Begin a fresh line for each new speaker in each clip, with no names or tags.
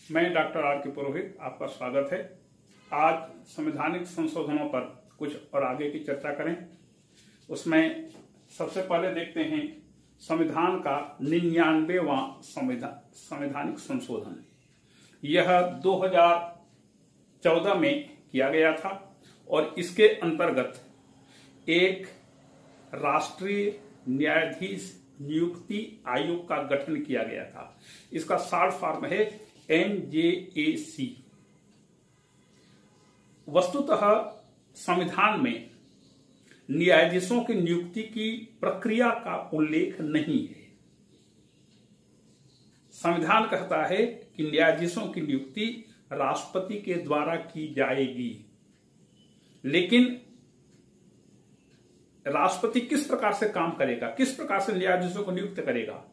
मैं doctor R के पुरोहित, आपका स्वागत है। आज संवैधानिक संशोधनों पर कुछ और आगे की चर्चा करें। उसमें सबसे पहले देखते हैं संविधान का 99वां संवैधानिक संशोधन। यह 2014 में किया गया था और इसके अंतर्गत एक राष्ट्रीय न्यायाधीश नियुक्ति आयोग का गठन किया गया था। इसका शॉर्ट फॉर्म है NJAC। वस्तुतः संविधान में न्यायाधीशों की नियुक्ति की प्रक्रिया का उल्लेख नहीं है। संविधान कहता है कि न्यायाधीशों की नियुक्ति राष्ट्रपति के द्वारा की जाएगी, लेकिन राष्ट्रपति किस प्रकार से काम करेगा, किस प्रकार से न्यायाधीशों को नियुक्त करेगा,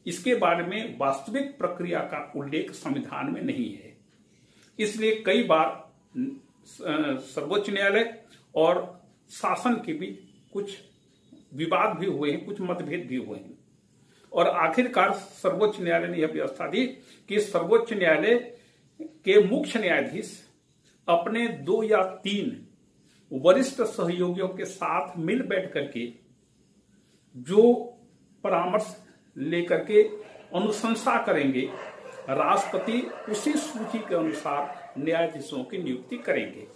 इसके बारे में वास्तविक प्रक्रिया का उल्लेख संविधान में नहीं है। इसलिए कई बार सर्वोच्च न्यायालय और शासन के बीच कुछ विवाद भी हुए हैं, कुछ मतभेद भी हुए हैं और आखिरकार सर्वोच्च न्यायालय ने यह व्यवस्था दी कि सर्वोच्च न्यायालय के मुख्य न्यायाधीश अपने 2 या 3 वरिष्ठ सहयोगियों के साथ मिल बैठ करके जो परामर्श लेकर के अनुशंसा करेंगे, राष्ट्रपति उसी सूची के अनुसार न्यायाधीशों की नियुक्ति करेंगे।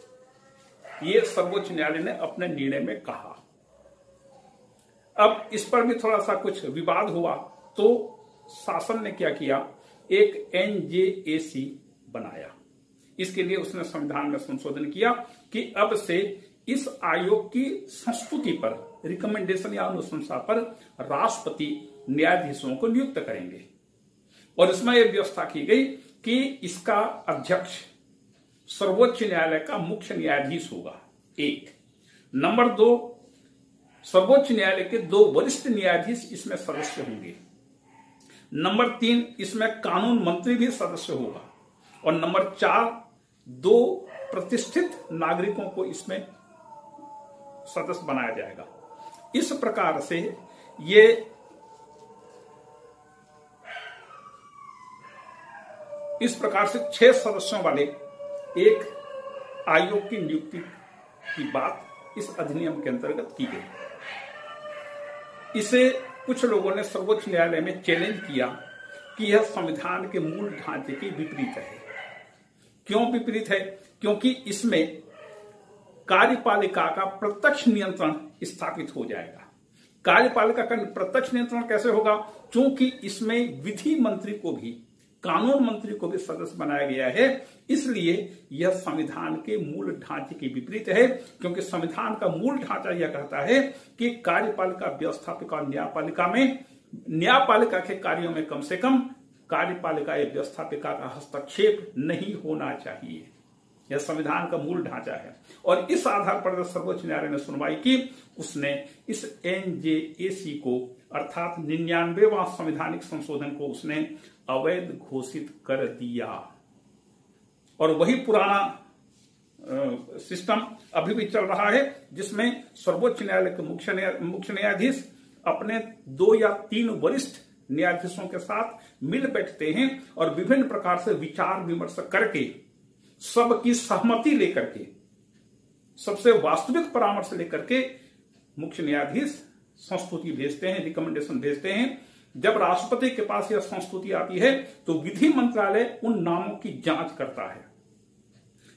ये सर्वोच्च न्यायालय ने अपने निर्णय में कहा। अब इस पर भी थोड़ा सा कुछ विवाद हुआ तो शासन ने क्या किया, एक NJAC बनाया। इसके लिए उसने संविधान में संशोधन किया कि अब से इस आयोग की संस्तुति पर, रिकमेंडेशन या अनुशंसा पर राष्ट्रपति न्यायाधीशों को नियुक्त करेंगे और इसमें यह व्यवस्था की गई कि इसका अध्यक्ष सर्वोच्च न्यायालय का मुख्य न्यायाधीश होगा, 1। नंबर 2, सर्वोच्च न्यायालय के 2 वरिष्ठ न्यायाधीश इसमें सदस्य होंगे। नंबर 3, इसमें कानून मंत्री भी सदस्य होगा और नंबर 4, 2 प्रतिष्ठित नागरिकों को इसमें सदस्य बनाया जाएगा। इस प्रकार से इस प्रकार से 6 सदस्यों वाले एक आयोग की नियुक्ति की बात इस अधिनियम के अंतर्गत की गई। इसे कुछ लोगों ने सर्वोच्च न्यायालय में चैलेंज किया कि यह संविधान के मूल ढांचे के विपरीत है। क्यों विपरीत है? क्योंकि इसमें कार्यपालिका का प्रत्यक्ष नियंत्रण स्थापित हो जाएगा। कार्यपालिका का प्रत्यक्ष नियंत्रण कैसे होगा? क्योंकि इसमें विधि मंत्री को भी, कानून मंत्री को भी सदस्य बनाया गया है, इसलिए यह संविधान के मूल ढांचे के विपरीत है। क्योंकि संविधान का मूल ढांचा यह कहता है कि कार्यपालिका, व्यवस्थापिका और न्यायपालिका में, न्यायपालिका के कार्यों में कम से कम कार्यपालिका या व्यवस्थापिका का हस्तक्षेप नहीं होना चाहिए। यह संविधान का मूल ढांचा है और इस आधार पर सर्वोच्च न्यायालय ने सुनवाई की, उसने इस NJAC को अर्थात 99वां संवैधानिक संशोधन को उसने अवैध घोषित कर दिया और वही पुराना सिस्टम अभी भी चल रहा है, जिसमें सर्वोच्च न्यायालय के मुख्य न्यायाधीश अपने 2 या 3 वरिष्ठ न्यायाधीशों के साथ मिल बैठते हैं और विभिन्न प्रकार से विचार विमर्श करके, सबकी सहमति लेकर के, सबसे वास्तविक परामर्श लेकर के मुख्य न्यायाधीश संस्तुति भेजते हैं, रिकमेंडेशन भेजते हैं। जब राष्ट्रपति के पास यह संस्तुति आती है तो विधि मंत्रालय उन नामों की जांच करता है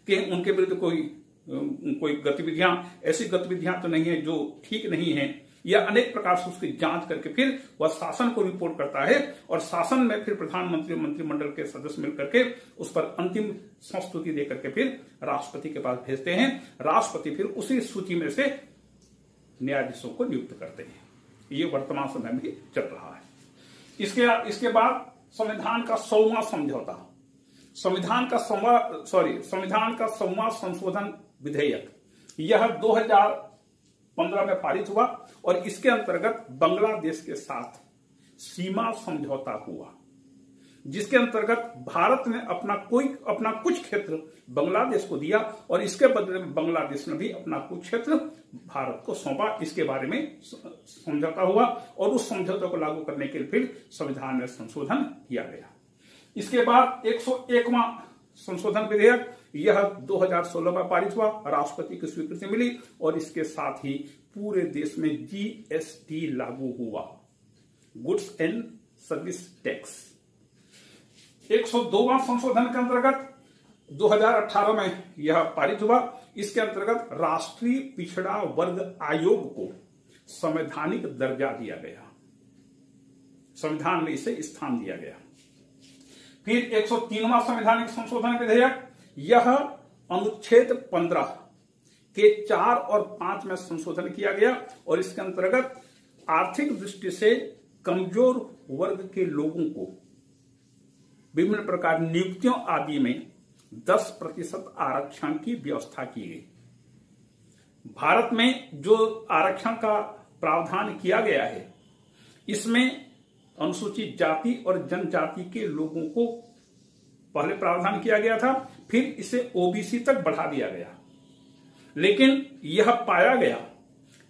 कि उनके विरुद्ध कोई गतिविधियां, ऐसी गतिविधियां तो नहीं है जो ठीक नहीं है, या अनेक प्रकार से उसकी जांच करके फिर वह शासन को रिपोर्ट करता है और शासन में फिर प्रधानमंत्री, मंत्रिमंडल के सदस्य मिलकर के उस पर अंतिम संस्तुति देकर के फिर राष्ट्रपति के पास भेजते हैं। राष्ट्रपति फिर उसी सूची में से न्यायाधीशों को नियुक्त करते हैं। ये वर्तमान समय में चल रहा है। इसके बाद संविधान का 100वां समझौता, संविधान का 100वां संशोधन विधेयक, यह 2015 में पारित हुआ और इसके अंतर्गत बांग्लादेश के साथ सीमा समझौता हुआ, जिसके अंतर्गत भारत ने अपना कुछ क्षेत्र बांग्लादेश को दिया और इसके बदले में बांग्लादेश ने भी अपना कुछ क्षेत्र भारत को सौंपा। इसके बारे में समझौता हुआ और उस समझौते को लागू करने के लिए फिर संविधान में संशोधन किया गया। इसके बाद 101वां संशोधन विधेयक, यह 2016 में पारित हुआ, राष्ट्रपति की स्वीकृति मिली और इसके साथ ही पूरे देश में जीएसटी लागू हुआ, गुड्स एंड सर्विस टैक्स। 102वां संशोधन के अंतर्गत 2018 में यह पारित हुआ। इसके अंतर्गत राष्ट्रीय पिछड़ा वर्ग आयोग को संवैधानिक दर्जा दिया गया, संविधान में इसे स्थान दिया गया। फिर 103वां संवैधानिक संशोधन विधेयक, यह अनुच्छेद 15 के 4 और 5 में संशोधन किया गया और इसके अंतर्गत आर्थिक दृष्टि से कमजोर वर्ग के लोगों को विभिन्न प्रकार नियुक्तियों आदि में 10% आरक्षण की व्यवस्था की गई। भारत में जो आरक्षण का प्रावधान किया गया है, इसमें अनुसूचित जाति और जनजाति के लोगों को पहले प्रावधान किया गया था, फिर इसे ओबीसी तक बढ़ा दिया गया। लेकिन यह पाया गया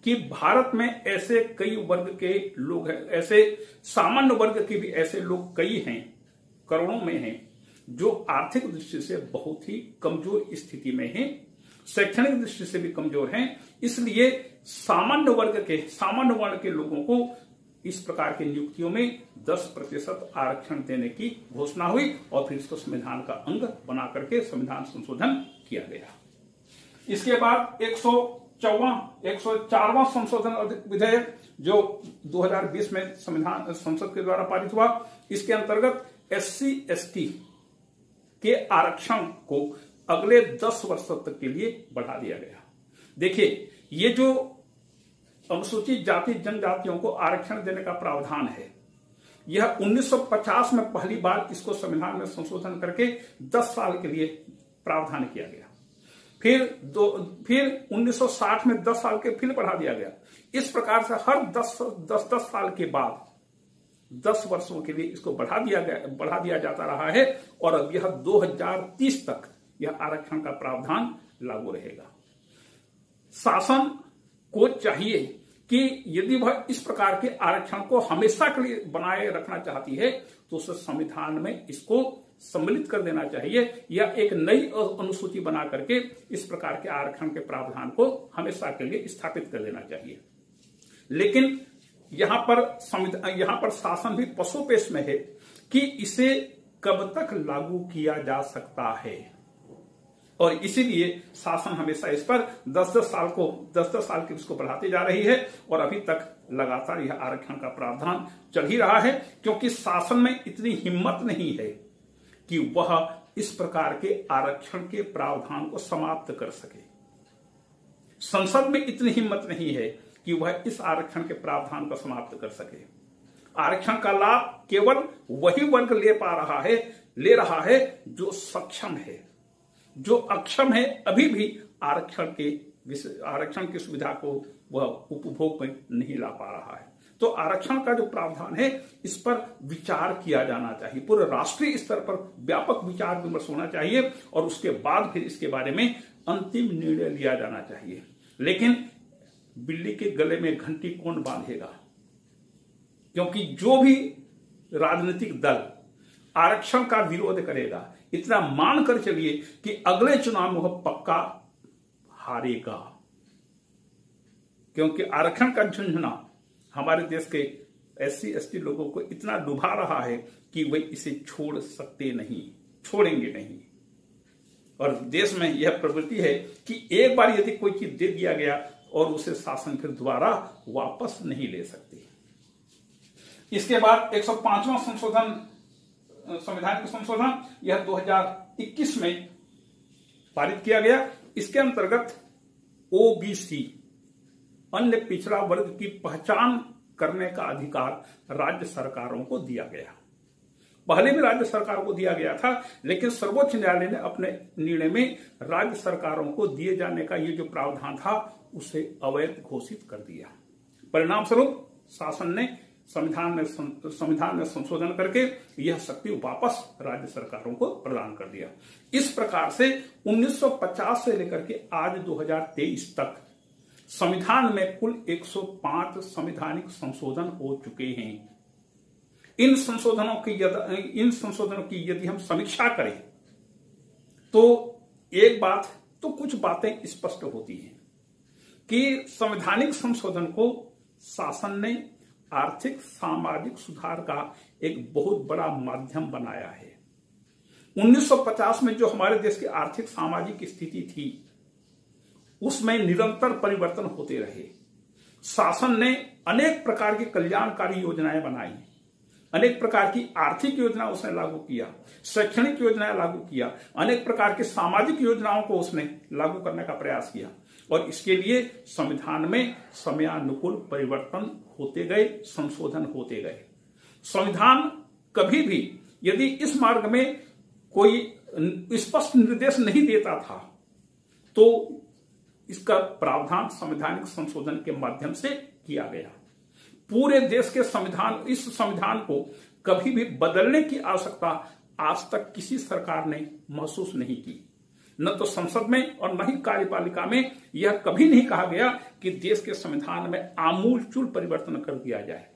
कि भारत में ऐसे कई वर्ग के लोग हैं, ऐसे सामान्य वर्ग के भी ऐसे लोग कई हैं, करोड़ों में हैं, जो आर्थिक दृष्टि से बहुत ही कमजोर स्थिति में हैं, शैक्षणिक दृष्टि से भी कमजोर हैं। इसलिए सामान्य वर्ग के लोगों को इस प्रकार की नियुक्तियों में 10% आरक्षण देने की घोषणा हुई और फिर इसको संविधान का अंग बना करके संविधान संशोधन किया गया। इसके बाद 104वां संशोधन विधेयक जो 2020 में संविधान संसद के द्वारा पारित हुआ, इसके अंतर्गत SC/ST के आरक्षण को अगले 10 वर्षों तक के लिए बढ़ा दिया गया। देखिए, ये जो अनुसूचित जाति जनजातियों को आरक्षण देने का प्रावधान है, यह 1950 में पहली बार इसको संविधान में संशोधन करके 10 साल के लिए प्रावधान किया गया। फिर 1960 में 10 साल के फिर बढ़ा दिया गया। इस प्रकार से हर 10 साल के बाद 10 वर्षों के लिए इसको बढ़ा दिया जाता रहा है और अब यह 2030 तक यह आरक्षण का प्रावधान लागू रहेगा। शासन को चाहिए कि यदि वह इस प्रकार के आरक्षण को हमेशा के लिए बनाए रखना चाहती है तो उसे संविधान में इसको सम्मिलित कर देना चाहिए या एक नई अनुसूची बना करके इस प्रकार के आरक्षण के प्रावधान को हमेशा के लिए स्थापित कर देना चाहिए। लेकिन यहां पर शासन भी पसोपेश में है कि इसे कब तक लागू किया जा सकता है और इसीलिए शासन हमेशा इस पर 10-10 साल की इसको बढ़ाती जा रही है और अभी तक लगातार यह आरक्षण का प्रावधान चल ही रहा है, क्योंकि शासन में इतनी हिम्मत नहीं है कि वह इस प्रकार के आरक्षण के प्रावधान को समाप्त कर सके। संसद में इतनी हिम्मत नहीं है कि वह इस आरक्षण के प्रावधान को समाप्त कर सके। आरक्षण का लाभ केवल वही वर्ग ले रहा है जो सक्षम है। जो अक्षम है अभी भी आरक्षण की सुविधा को वह उपभोग में नहीं ला पा रहा है। तो आरक्षण का जो प्रावधान है इस पर विचार किया जाना चाहिए, पूरे राष्ट्रीय स्तर पर व्यापक विचार विमर्श होना चाहिए और उसके बाद फिर इसके बारे में अंतिम निर्णय लिया जाना चाहिए। लेकिन बिल्ली के गले में घंटी कौन बांधेगा? क्योंकि जो भी राजनीतिक दल आरक्षण का विरोध करेगा, इतना मान कर चलिए कि अगले चुनाव में वह पक्का हारेगा, क्योंकि आरक्षण का झुंझुना हमारे देश के SC/ST लोगों को इतना डुबा रहा है कि वे इसे छोड़ेंगे नहीं। और देश में यह प्रवृत्ति है कि एक बार यदि कोई चीज दे दिया गया और उसे शासन फिर दोबारा वापस नहीं ले सकते। इसके बाद 105वां संवैधानिक संशोधन यह 2021 में पारित किया गया। इसके अंतर्गत OBC अन्य पिछड़ा वर्ग की पहचान करने का अधिकार राज्य सरकारों को दिया गया। पहले भी राज्य सरकार को दिया गया था, लेकिन सर्वोच्च न्यायालय ने अपने निर्णय में राज्य सरकारों को दिए जाने का ये जो प्रावधान था उसे अवैध घोषित कर दिया। परिणाम स्वरूप शासन ने संविधान में संशोधन करके यह शक्ति वापस राज्य सरकारों को प्रदान कर दिया। इस प्रकार से 1950 से लेकर के आज 2023 तक संविधान में कुल 105 संवैधानिक संशोधन हो चुके हैं। इन संशोधनों की यदि हम समीक्षा करें तो कुछ बातें स्पष्ट होती हैं कि संवैधानिक संशोधन को शासन ने आर्थिक सामाजिक सुधार का एक बहुत बड़ा माध्यम बनाया है। 1950 में जो हमारे देश की आर्थिक सामाजिक स्थिति थी उसमें निरंतर परिवर्तन होते रहे। शासन ने अनेक प्रकार की कल्याणकारी योजनाएं बनाई, अनेक प्रकार की आर्थिक योजना उसने लागू किया, शैक्षणिक योजनाएं लागू किया, अनेक प्रकार की सामाजिक योजनाओं को उसने लागू करने का प्रयास किया और इसके लिए संविधान में समयानुकूल परिवर्तन होते गए, संशोधन होते गए। संविधान कभी भी यदि इस मार्ग में कोई स्पष्ट निर्देश नहीं देता था तो इसका प्रावधान संवैधानिक संशोधन के माध्यम से किया गया। पूरे देश के इस संविधान को कभी भी बदलने की आवश्यकता आज तक किसी सरकार ने महसूस नहीं की। न तो संसद में और न ही कार्यपालिका में यह कभी नहीं कहा गया कि देश के संविधान में आमूलचूल परिवर्तन कर दिया जाए।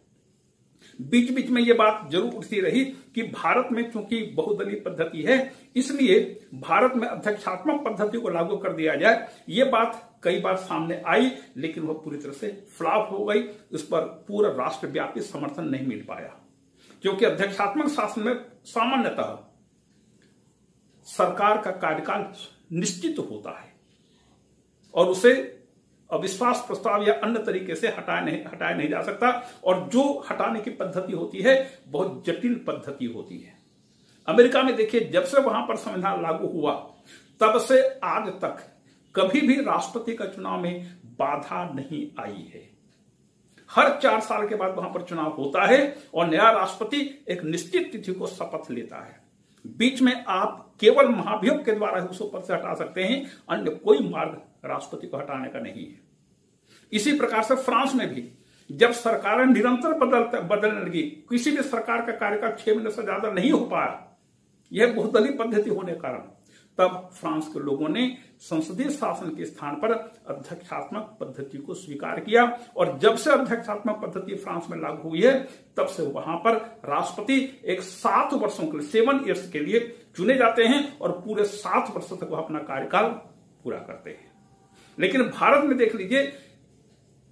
बीच बीच में यह बात जरूर उठती रही कि भारत में चूंकि बहुदलीय पद्धति है इसलिए भारत में अध्यक्षात्मक पद्धति को लागू कर दिया जाए। यह बात कई बार सामने आई लेकिन वह पूरी तरह से फ्लॉप हो गई। इस पर पूरा राष्ट्रव्यापी समर्थन नहीं मिल पाया क्योंकि अध्यक्षात्मक शासन में सामान्यतः सरकार का कार्यकाल निश्चित होता है और उसे अविश्वास प्रस्ताव या अन्य तरीके से हटाया नहीं जा सकता और जो हटाने की पद्धति होती है बहुत जटिल पद्धति होती है। अमेरिका में देखिए, जब से वहां पर संविधान लागू हुआ तब से आज तक कभी भी राष्ट्रपति का चुनाव में बाधा नहीं आई है। हर 4 साल के बाद वहां पर चुनाव होता है और नया राष्ट्रपति एक निश्चित तिथि को शपथ लेता है। बीच में आप केवल महाभियोग के द्वारा उस पद से हटा सकते हैं, अन्य कोई मार्ग राष्ट्रपति को हटाने का नहीं है। इसी प्रकार से फ्रांस में भी जब सरकारें निरंतर बदलने लगी, किसी भी सरकार का कार्यकाल 6 महीने से ज्यादा नहीं हो पाया, यह बहुदलीय पद्धति होने के कारण, तब फ्रांस के लोगों ने संसदीय शासन के स्थान पर अध्यक्षात्मक पद्धति को स्वीकार किया और जब से अध्यक्षात्मक पद्धति फ्रांस में लागू हुई है तब से वहां पर राष्ट्रपति एक 7 वर्षों के लिए 7 ईयर्स के लिए चुने जाते हैं और पूरे 7 वर्षों तक वह अपना कार्यकाल पूरा करते हैं। लेकिन भारत में देख लीजिए,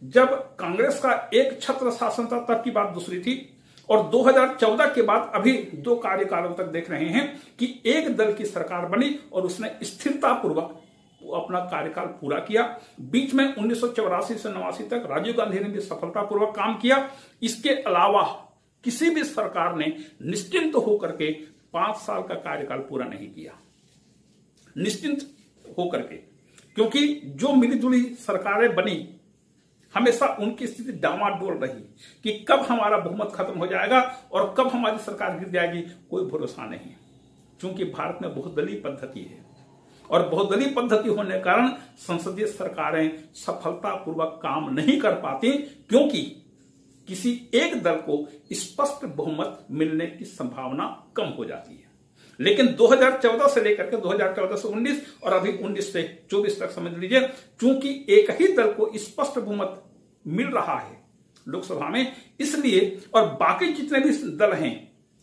जब कांग्रेस का एक छत्र शासन था तब की बात दूसरी थी और 2014 के बाद अभी 2 कार्यकालों तक देख रहे हैं कि एक दल की सरकार बनी और उसने स्थिरतापूर्वक अपना कार्यकाल पूरा किया। बीच में 1984 से 89 तक राजीव गांधी ने भी सफलतापूर्वक काम किया। इसके अलावा किसी भी सरकार ने निश्चिंत होकर के 5 साल का कार्यकाल पूरा नहीं किया, निश्चिंत होकर के, क्योंकि जो मिलीजुली सरकारें बनी हमेशा उनकी स्थिति डामाडोल रही कि कब हमारा बहुमत खत्म हो जाएगा और कब हमारी सरकार गिर जाएगी, कोई भरोसा नहीं। क्योंकि भारत में बहुदलीय पद्धति है और बहुदलीय पद्धति होने के कारण संसदीय सरकारें सफलतापूर्वक काम नहीं कर पाती क्योंकि किसी एक दल को स्पष्ट बहुमत मिलने की संभावना कम हो जाती है। लेकिन 2014 से लेकर के 2014 से 19 और अभी 19 से 24 तक समझ लीजिए, चूंकि एक ही दल को स्पष्ट बहुमत मिल रहा है लोकसभा में, इसलिए और बाकी जितने भी दल हैं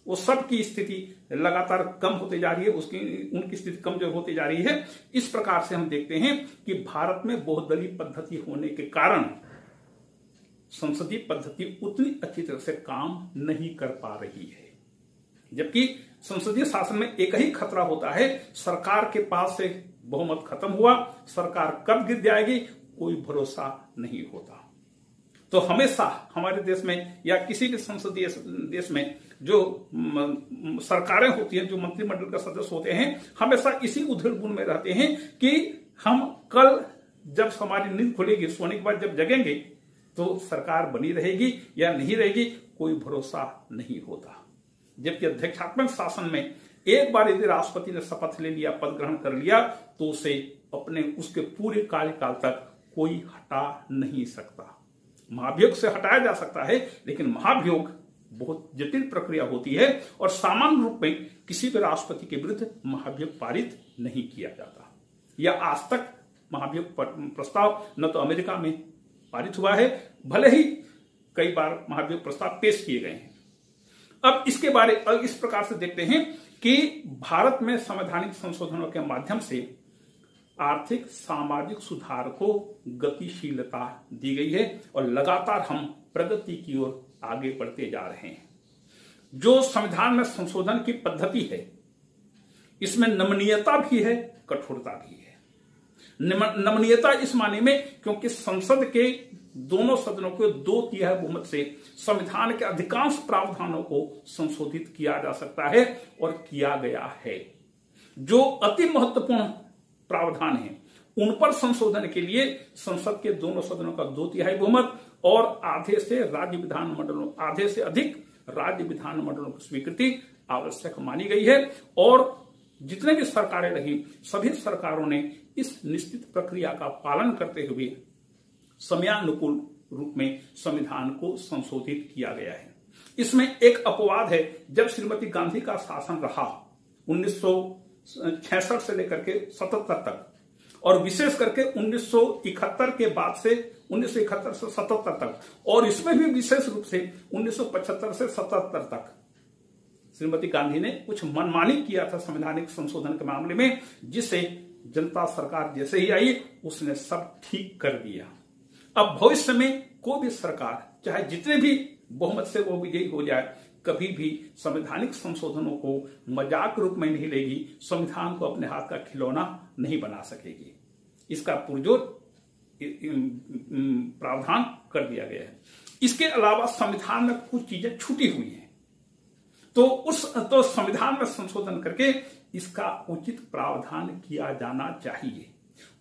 वो सब की स्थिति लगातार कम होती जा रही है, उनकी स्थिति कमजोर होती जा रही है। इस प्रकार से हम देखते हैं कि भारत में बहुदलीय पद्धति होने के कारण संसदीय पद्धति उतनी अच्छी तरह से काम नहीं कर पा रही है। जबकि संसदीय शासन में एक ही खतरा होता है, सरकार के पास से बहुमत खत्म हुआ, सरकार कब गिर जाएगी कोई भरोसा नहीं होता। तो हमेशा हमारे देश में या किसी भी संसदीय देश में जो सरकारें होती हैं, जो मंत्रिमंडल के सदस्य होते हैं, हमेशा इसी उधेड़-बुन में रहते हैं कि हम कल जब हमारी नींद खुलेगी, सोने के बाद जब जगेंगे तो सरकार बनी रहेगी या नहीं रहेगी कोई भरोसा नहीं होता। जबकि अध्यक्षात्मक शासन में एक बार यदि राष्ट्रपति ने शपथ ले लिया, पद ग्रहण कर लिया, तो उसे उसके पूरे कार्यकाल तक कोई हटा नहीं सकता। महाभियोग से हटाया जा सकता है लेकिन महाभियोग बहुत जटिल प्रक्रिया होती है और सामान्य रूप में किसी भी राष्ट्रपति के विरुद्ध महाभियोग पारित नहीं किया जाता, या आज तक महाभियोग प्रस्ताव न तो अमेरिका में पारित हुआ है, भले ही कई बार महाभियोग प्रस्ताव पेश किए गए हैं। अब इस प्रकार से देखते हैं कि भारत में संवैधानिक संशोधनों के माध्यम से आर्थिक सामाजिक सुधार को गतिशीलता दी गई है और लगातार हम प्रगति की ओर आगे बढ़ते जा रहे हैं। जो संविधान में संशोधन की पद्धति है, इसमें नमनीयता भी है, कठोरता भी है। नमनीयता इस माने में क्योंकि संसद के दोनों सदनों के 2/3 बहुमत से संविधान के अधिकांश प्रावधानों को संशोधित किया जा सकता है और किया गया है। जो अति महत्वपूर्ण प्रावधान है उन पर संशोधन के लिए संसद के दोनों सदनों का 2/3 बहुमत और आधे से अधिक राज्य विधानमंडलों की स्वीकृति आवश्यक मानी गई है। और जितने भी सरकारें रही, सभी सरकारों ने इस निश्चित प्रक्रिया का पालन करते हुए समयानुकूल रूप में संविधान को संशोधित किया गया है। इसमें एक अपवाद है, जब श्रीमती गांधी का शासन रहा 1966 से लेकर के 77 तक, और विशेष करके 1971 के बाद से 1971 से 77 तक, और इसमें भी विशेष रूप से 1975 से 77 तक श्रीमती गांधी ने कुछ मनमानी किया था संवैधानिक संशोधन के मामले में, जिसे जनता सरकार जैसे ही आई उसने सब ठीक कर दिया। अब भविष्य में कोई भी सरकार चाहे जितने भी बहुमत से वो विजयी हो जाए, कभी भी संवैधानिक संशोधनों को मजाक रूप में नहीं लेगी, संविधान को अपने हाथ का खिलौना नहीं बना सकेगी। इसका पुरजोर प्रावधान कर दिया गया है। इसके अलावा संविधान में कुछ चीजें छूटी हुई हैं, तो संविधान में संशोधन करके इसका उचित प्रावधान किया जाना चाहिए।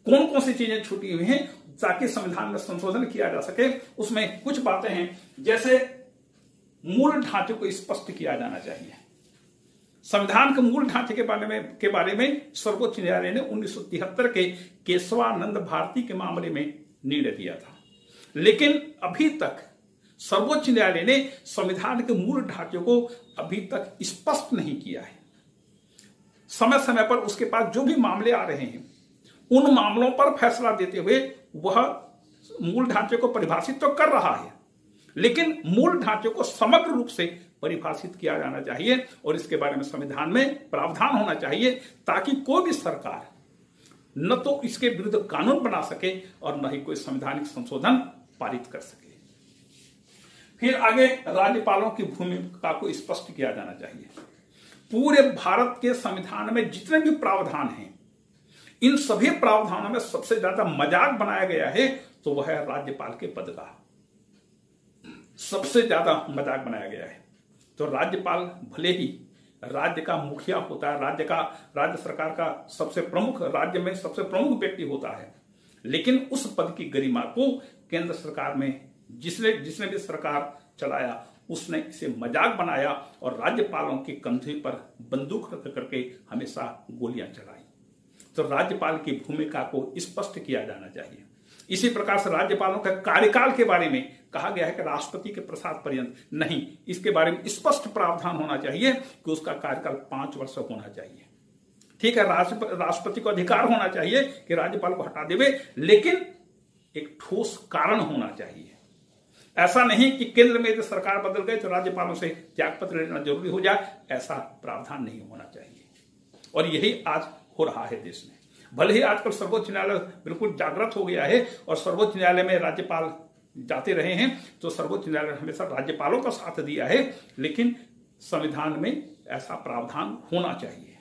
कौन कौन सी चीजें छूटी हुई हैं ताकि संविधान में संशोधन किया जा सके, उसमें कुछ बातें हैं। जैसे मूल ढांचे को स्पष्ट किया जाना चाहिए। संविधान के मूल ढांचे के बारे में सर्वोच्च न्यायालय ने 1973 के केशवानंद भारती के मामले में निर्णय दिया था, लेकिन अभी तक सर्वोच्च न्यायालय ने संविधान के मूल ढांचे को अभी तक स्पष्ट नहीं किया है। समय समय पर उसके पास जो भी मामले आ रहे हैं, उन मामलों पर फैसला देते हुए वह मूल ढांचे को परिभाषित तो कर रहा है, लेकिन मूल ढांचे को समग्र रूप से परिभाषित किया जाना चाहिए और इसके बारे में संविधान में प्रावधान होना चाहिए, ताकि कोई भी सरकार न तो इसके विरुद्ध कानून बना सके और न ही कोई संवैधानिक संशोधन पारित कर सके। फिर आगे राज्यपालों की भूमिका को स्पष्ट किया जाना चाहिए। पूरे भारत के संविधान में जितने भी प्रावधान हैं, इन सभी प्रावधानों में सबसे ज्यादा मजाक बनाया गया है तो वह है राज्यपाल के पद का। सबसे ज्यादा मजाक बनाया गया है। तो राज्यपाल भले ही राज्य का मुखिया होता है, राज्य सरकार का राज्य में सबसे प्रमुख व्यक्ति होता है, लेकिन उस पद की गरिमा को केंद्र सरकार में जिसने भी सरकार चलाया उसने इसे मजाक बनाया और राज्यपालों के कंधे पर बंदूक रख करके हमेशा गोलियां चलाई। तो राज्यपाल की भूमिका को स्पष्ट किया जाना चाहिए। इसी प्रकार से राज्यपालों के कार्यकाल के बारे में कहा गया है कि राष्ट्रपति के प्रसाद पर्यंत नहीं, इसके बारे में स्पष्ट प्रावधान होना चाहिए कि उसका कार्यकाल 5 वर्ष होना चाहिए। ठीक है, राष्ट्रपति को अधिकार होना चाहिए कि राज्यपाल को हटा देवे, लेकिन एक ठोस कारण होना चाहिए। ऐसा नहीं कि केंद्र में यदि सरकार बदल गई तो राज्यपालों से त्यागपत्र लेना जरूरी हो जाए, ऐसा प्रावधान नहीं होना चाहिए। और यही आज हो रहा है देश में। भले ही आजकल सर्वोच्च न्यायालय बिल्कुल जागृत हो गया है और सर्वोच्च न्यायालय में राज्यपाल जाते रहे हैं, तो सर्वोच्च न्यायालय ने हमेशा राज्यपालों का साथ दिया है, लेकिन संविधान में ऐसा प्रावधान होना चाहिए।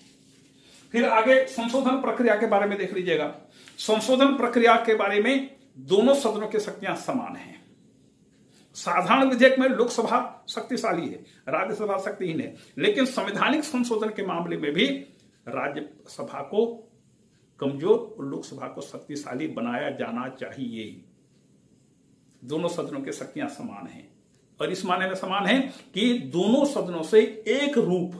फिर आगे संशोधन प्रक्रिया के बारे में देख लीजिएगा। संशोधन प्रक्रिया के बारे में दोनों सदनों की शक्तियां समान हैं। साधारण विधेयक में लोकसभा शक्तिशाली है, राज्यसभा शक्तिहीन है, लेकिन संवैधानिक संशोधन के मामले में भी राज्यसभा को कमजोर और लोकसभा को शक्तिशाली बनाया जाना चाहिए। दोनों सदनों की शक्तियां समान हैं और इस माने में समान है कि दोनों सदनों से एक रूप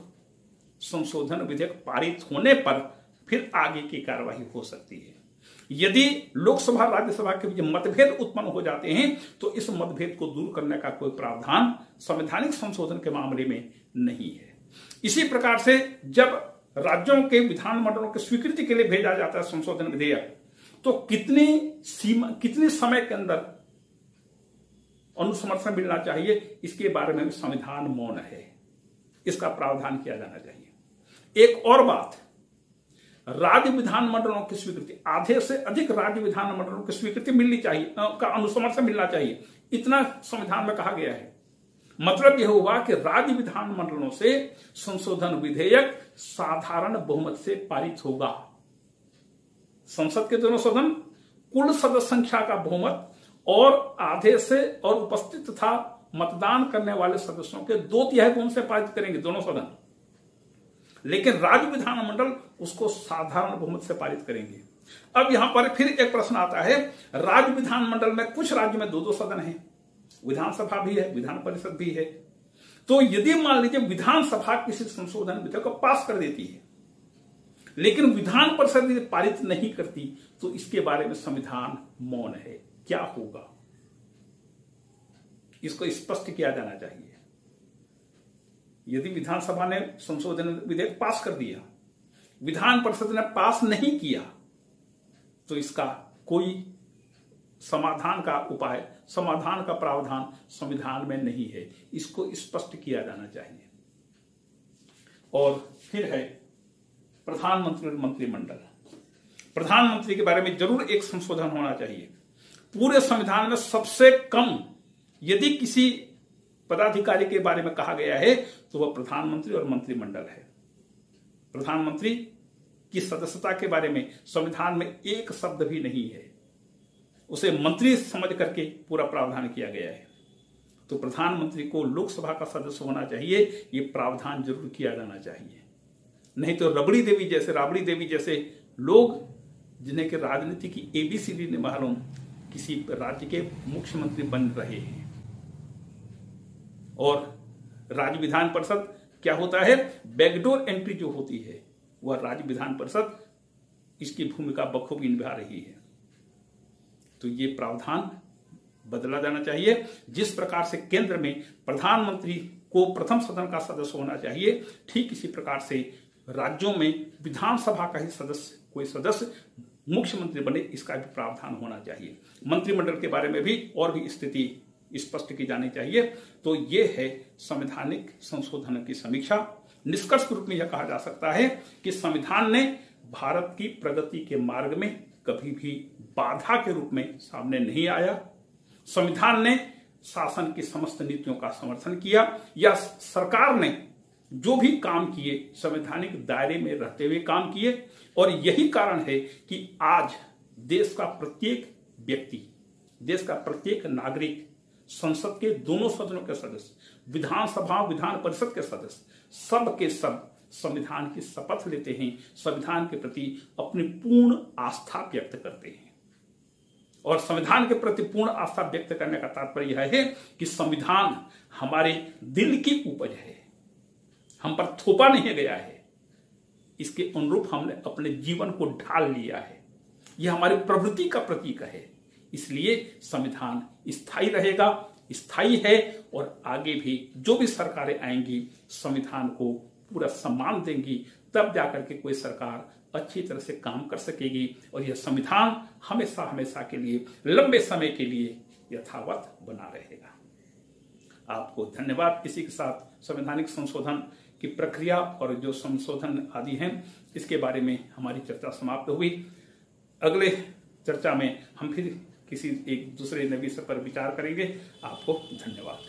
संशोधन विधेयक पारित होने पर फिर आगे की कार्यवाही हो सकती है। यदि लोकसभा राज्यसभा के बीच मतभेद उत्पन्न हो जाते हैं तो इस मतभेद को दूर करने का कोई प्रावधान संवैधानिक संशोधन के मामले में नहीं है। इसी प्रकार से जब राज्यों के विधानमंडलों की स्वीकृति के लिए भेजा जाता है संशोधन विधेयक, तो कितने समय के अंदर अनुसमर्थन मिलना चाहिए, इसके बारे में संविधान मौन है। इसका प्रावधान किया जाना चाहिए। एक और बात, राज्य विधानमंडलों की स्वीकृति, आधे से अधिक राज्य विधानमंडलों की स्वीकृति मिलनी चाहिए, का अनुसमर्थन मिलना चाहिए, इतना संविधान में कहा गया है। मतलब यह हुआ कि राज्य विधानमंडलों से संशोधन विधेयक साधारण बहुमत से पारित होगा। संसद के दोनों सदन कुल सदस्य संख्या का बहुमत और आधे से और उपस्थित तथा मतदान करने वाले सदस्यों के 2/3 बहुमत से पारित करेंगे दोनों सदन। लेकिन राज्य विधानमंडल उसको साधारण बहुमत से पारित करेंगे। अब यहां पर फिर एक प्रश्न आता है, राज्य विधानमंडल में कुछ राज्य में 2-2 सदन है, विधानसभा भी है, विधान परिषद भी है। तो यदि मान लीजिए विधानसभा किसी संशोधन विधेयक को पास कर देती है, लेकिन विधान परिषद यदि पारित नहीं करती, तो इसके बारे में संविधान मौन है। क्या होगा, इसको स्पष्ट किया जाना चाहिए। यदि विधानसभा ने संशोधन विधेयक पास कर दिया, विधान परिषद ने पास नहीं किया, तो इसका कोई समाधान का उपाय, समाधान का प्रावधान संविधान में नहीं है। इसको स्पष्ट किया जाना चाहिए। और फिर है प्रधानमंत्री और मंत्रिमंडल। प्रधानमंत्री के बारे में जरूर एक संशोधन होना चाहिए। पूरे संविधान में सबसे कम यदि किसी पदाधिकारी के बारे में कहा गया है तो वह प्रधानमंत्री और मंत्रिमंडल है। प्रधानमंत्री की सदस्यता के बारे में संविधान में एक शब्द भी नहीं है, उसे मंत्री समझ करके पूरा प्रावधान किया गया है। तो प्रधानमंत्री को लोकसभा का सदस्य होना चाहिए, ये प्रावधान जरूर किया जाना चाहिए। नहीं तो राबड़ी देवी जैसे लोग जिन्हें के राजनीति की ABCD नहीं मालूम, किसी राज्य के मुख्यमंत्री बन रहे हैं। और राज्य विधान परिषद क्या होता है, बैकडोर एंट्री जो होती है, वह राज्य विधान परिषद इसकी भूमिका बखूबी निभा रही है। तो ये प्रावधान बदला जाना चाहिए। जिस प्रकार से केंद्र में प्रधानमंत्री को प्रथम सदन का सदस्य होना चाहिए, ठीक इसी प्रकार से राज्यों में विधानसभा का ही सदस्य, कोई सदस्य मुख्यमंत्री बने, इसका भी प्रावधान होना चाहिए। मंत्रिमंडल के बारे में भी और भी स्थिति स्पष्ट की जानी चाहिए। तो ये है संवैधानिक संशोधन की समीक्षा। निष्कर्ष के रूप में यह कहा जा सकता है कि संविधान ने भारत की प्रगति के मार्ग में कभी भी बाधा के रूप में सामने नहीं आया। संविधान ने शासन की समस्त नीतियों का समर्थन किया, या सरकार ने जो भी काम किए संवैधानिक दायरे में रहते हुए काम किए। और यही कारण है कि आज देश का प्रत्येक व्यक्ति, देश का प्रत्येक नागरिक, संसद के दोनों सदनों के सदस्य, विधानसभा विधान परिषद के सदस्य, सब के सब संविधान की शपथ लेते हैं, संविधान के प्रति अपनी पूर्ण आस्था व्यक्त करते हैं। और संविधान के प्रति पूर्ण आस्था व्यक्त करने का तात्पर्य यह है कि संविधान हमारे दिल की उपज है, हम पर थोपा नहीं गया है, इसके अनुरूप हमने अपने जीवन को ढाल लिया है। यह हमारी प्रवृत्ति का प्रतीक है। इसलिए संविधान स्थायी रहेगा, स्थायी है, और आगे भी जो भी सरकारें आएंगी संविधान को पूरा सम्मान देंगी, तब जाकर के कोई सरकार अच्छी तरह से काम कर सकेगी। और यह संविधान हमेशा हमेशा के लिए, लंबे समय के लिए यथावत बना रहेगा। आपको धन्यवाद। इसी के साथ संवैधानिक संशोधन की प्रक्रिया और जो संशोधन आदि हैं, इसके बारे में हमारी चर्चा समाप्त हुई। अगले चर्चा में हम फिर किसी एक दूसरे नए विषय पर विचार करेंगे। आपको धन्यवाद।